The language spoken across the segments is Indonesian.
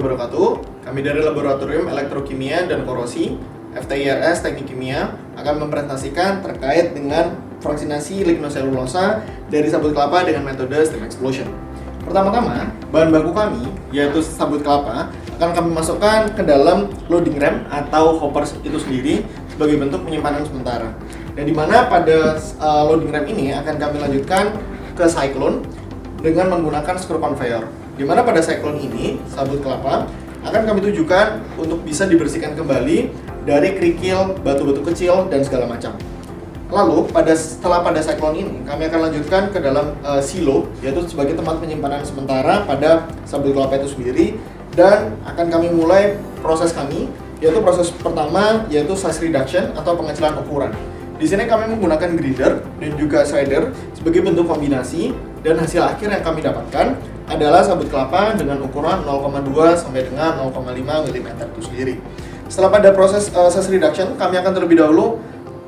wabarakatuh. Kami dari Laboratorium Elektrokimia dan Korosi, FTIRS Teknik Kimia, akan mempresentasikan terkait dengan fraksinasi lignoselulosa dari sabut kelapa dengan metode steam explosion. Pertama-tama, bahan baku kami, yaitu sabut kelapa, akan kami masukkan ke dalam loading ram atau hopper itu sendiri sebagai bentuk penyimpanan sementara. Dan di mana pada loading ram ini akan kami lanjutkan ke cyclone dengan menggunakan screw conveyor. Di mana pada cyclone ini, sabut kelapa akan kami tujukan untuk bisa dibersihkan kembali dari kerikil, batu-batu kecil, dan segala macam. Lalu, setelah pada cyclone ini, kami akan lanjutkan ke dalam silo, yaitu sebagai tempat penyimpanan sementara pada sabut kelapa itu sendiri, dan akan kami mulai proses kami, yaitu proses pertama, yaitu size reduction atau pengecilan ukuran. Di sini kami menggunakan grinder dan juga shredder sebagai bentuk kombinasi, dan hasil akhir yang kami dapatkan adalah sabut kelapa dengan ukuran 0,2 sampai dengan 0,5 mm itu sendiri. Setelah pada proses size reduction, kami akan terlebih dahulu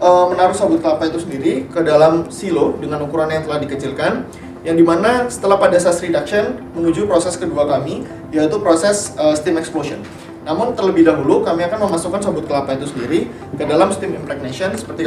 menaruh sabut kelapa itu sendiri ke dalam silo dengan ukuran yang telah dikecilkan, yang dimana setelah pada size reduction menuju proses kedua kami, yaitu proses steam explosion. Namun terlebih dahulu kami akan memasukkan sabut kelapa itu sendiri ke dalam steam impregnation seperti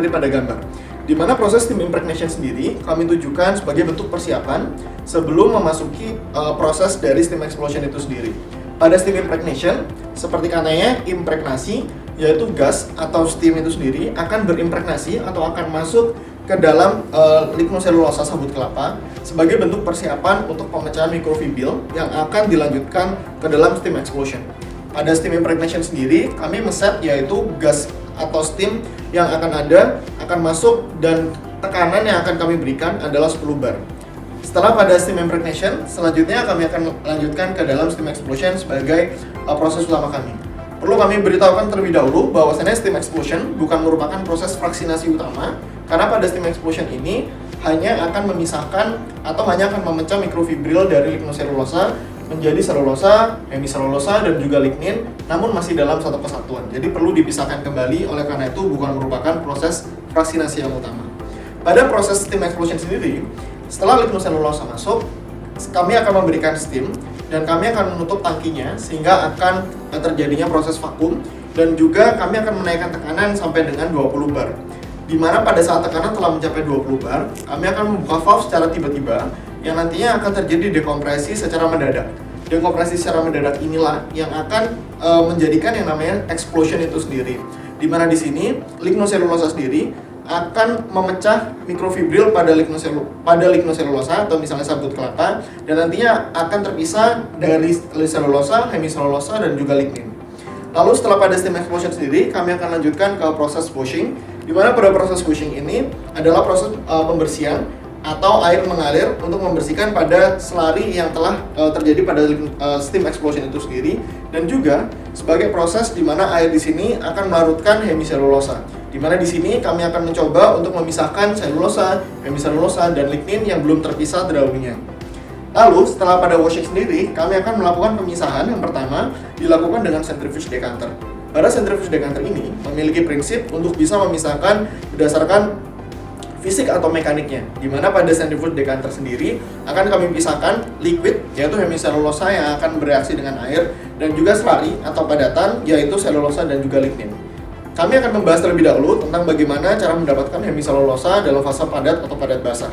pada gambar. Di mana proses steam impregnation sendiri kami tujukan sebagai bentuk persiapan sebelum memasuki proses dari steam explosion itu sendiri. Pada steam impregnation, seperti katanya impregnasi, yaitu gas atau steam itu sendiri akan berimpregnasi atau akan masuk ke dalam lignoselulosa sabut kelapa sebagai bentuk persiapan untuk pemecahan mikrofibil yang akan dilanjutkan ke dalam steam explosion. Pada steam impregnation sendiri, kami meset yaitu gas atau steam yang akan masuk, dan tekanan yang akan kami berikan adalah 10 bar. Setelah pada steam impregnation, selanjutnya kami akan lanjutkan ke dalam steam explosion sebagai proses utama kami. Perlu kami beritahukan terlebih dahulu bahwasannya steam explosion bukan merupakan proses fraksinasi utama, karena pada steam explosion ini hanya akan memisahkan atau hanya akan memecah mikrofibril dari lignoselulosa menjadi selulosa, hemiselulosa, dan juga lignin, namun masih dalam satu kesatuan. Jadi perlu dipisahkan kembali, oleh karena itu bukan merupakan proses fraksinasi yang utama. Pada proses steam explosion sendiri, setelah lignoselulosa masuk, kami akan memberikan steam dan kami akan menutup tangkinya sehingga akan terjadinya proses vakum, dan juga kami akan menaikkan tekanan sampai dengan 20 bar. Di mana pada saat tekanan telah mencapai 20 bar, kami akan membuka valve secara tiba-tiba yang nantinya akan terjadi dekompresi secara mendadak. Dekompresi secara mendadak inilah yang akan menjadikan yang namanya explosion itu sendiri. Di mana di sini lignoselulosa sendiri akan memecah mikrofibril pada lignoselulosa atau misalnya sabut kelapa, dan nantinya akan terpisah dari selulosa, hemiselulosa, dan juga lignin. Lalu setelah pada steam explosion sendiri, kami akan lanjutkan ke proses washing, di mana pada proses washing ini adalah proses pembersihan atau air mengalir untuk membersihkan pada selari yang telah terjadi pada steam explosion itu sendiri, dan juga sebagai proses di mana air di sini akan melarutkan hemiselulosa. Di mana di sini kami akan mencoba untuk memisahkan selulosa, hemiselulosa, dan lignin yang belum terpisah terdahulunya. Lalu setelah pada washing sendiri, kami akan melakukan pemisahan. Yang pertama dilakukan dengan centrifuge decanter. Pada centrifuge decanter ini memiliki prinsip untuk bisa memisahkan berdasarkan fisik atau mekaniknya, di mana pada centrifuge decanter sendiri akan kami pisahkan liquid, yaitu hemiselulosa yang akan bereaksi dengan air, dan juga slurry atau padatan, yaitu selulosa dan juga lignin. Kami akan membahas terlebih dahulu tentang bagaimana cara mendapatkan hemiselulosa dalam fase padat atau padat basah.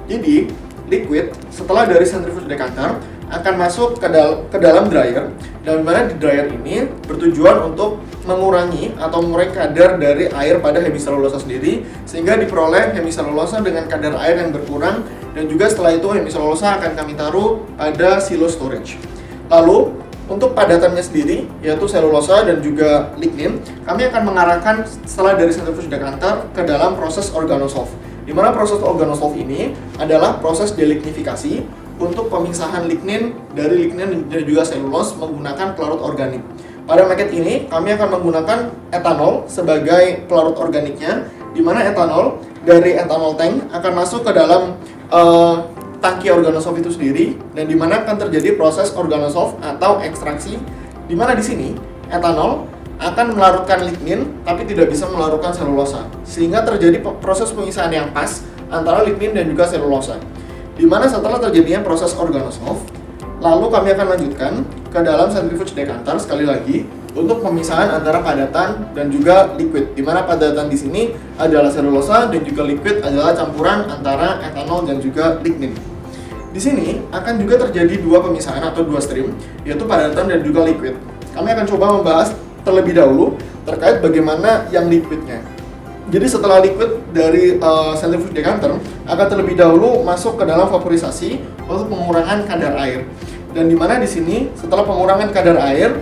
Jadi, liquid setelah dari centrifuge decanter akan masuk ke dalam dryer, dan mana di dryer ini bertujuan untuk mengurangi atau mengurangi kadar dari air pada hemiselulosa sendiri, sehingga diperoleh hemiselulosa dengan kadar air yang berkurang, dan juga setelah itu hemiselulosa akan kami taruh pada silo storage. Lalu untuk padatannya sendiri, yaitu selulosa dan juga lignin, kami akan mengarahkan setelah dari centrifuge decanter ke dalam proses organosolve. Di mana proses organosolve ini adalah proses delignifikasi untuk pemisahan lignin dari lignin dan juga selulos menggunakan pelarut organik. Pada methode ini kami akan menggunakan etanol sebagai pelarut organiknya, di mana etanol dari etanol tank akan masuk ke dalam tangki organosolve itu sendiri, dan di mana akan terjadi proses organosolve atau ekstraksi, di mana di sini etanol akan melarutkan lignin tapi tidak bisa melarutkan selulosa, sehingga terjadi proses pemisahan yang pas antara lignin dan juga selulosa. Di mana setelah terjadinya proses organosolve, lalu kami akan lanjutkan ke dalam centrifuge decanter sekali lagi untuk pemisahan antara padatan dan juga liquid. Di mana padatan di sini adalah selulosa dan juga liquid adalah campuran antara etanol dan juga lignin. Di sini akan juga terjadi dua pemisahan atau dua stream, yaitu padatan dan juga liquid. Kami akan coba membahas terlebih dahulu terkait bagaimana yang liquidnya. Jadi setelah liquid dari centrifuge decanter akan terlebih dahulu masuk ke dalam vaporisasi untuk pengurangan kadar air. Dan dimana di sini setelah pengurangan kadar air,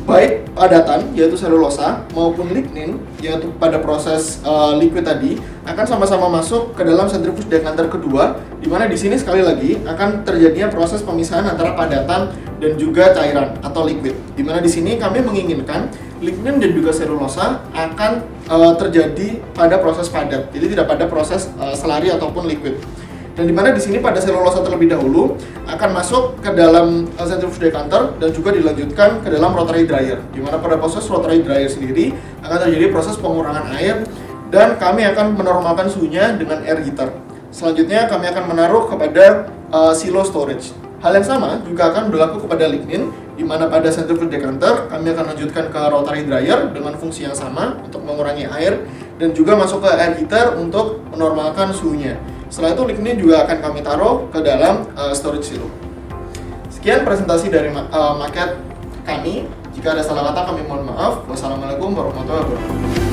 baik padatan yaitu selulosa maupun lignin yaitu pada proses liquid tadi akan sama-sama masuk ke dalam centrifuge decanter kedua, dimana di sini sekali lagi akan terjadinya proses pemisahan antara padatan dan juga cairan atau liquid. Dimana di sini kami menginginkan lignin dan juga selulosa akan terjadi pada proses padat, jadi tidak pada proses selari ataupun liquid. Dan dimana di sini pada selulosa terlebih dahulu akan masuk ke dalam centrifuge decanter dan juga dilanjutkan ke dalam rotary dryer. Dimana pada proses rotary dryer sendiri akan terjadi proses pengurangan air dan kami akan menormalkan suhunya dengan air heater. Selanjutnya kami akan menaruh kepada silo storage. Hal yang sama juga akan berlaku kepada lignin, di mana pada centrifuge decanter kami akan lanjutkan ke rotary dryer dengan fungsi yang sama untuk mengurangi air dan juga masuk ke air heater untuk menormalkan suhunya. Setelah itu lignin juga akan kami taruh ke dalam storage silo. Sekian presentasi dari market kami. Jika ada salah kata kami mohon maaf. Wassalamualaikum warahmatullahi wabarakatuh.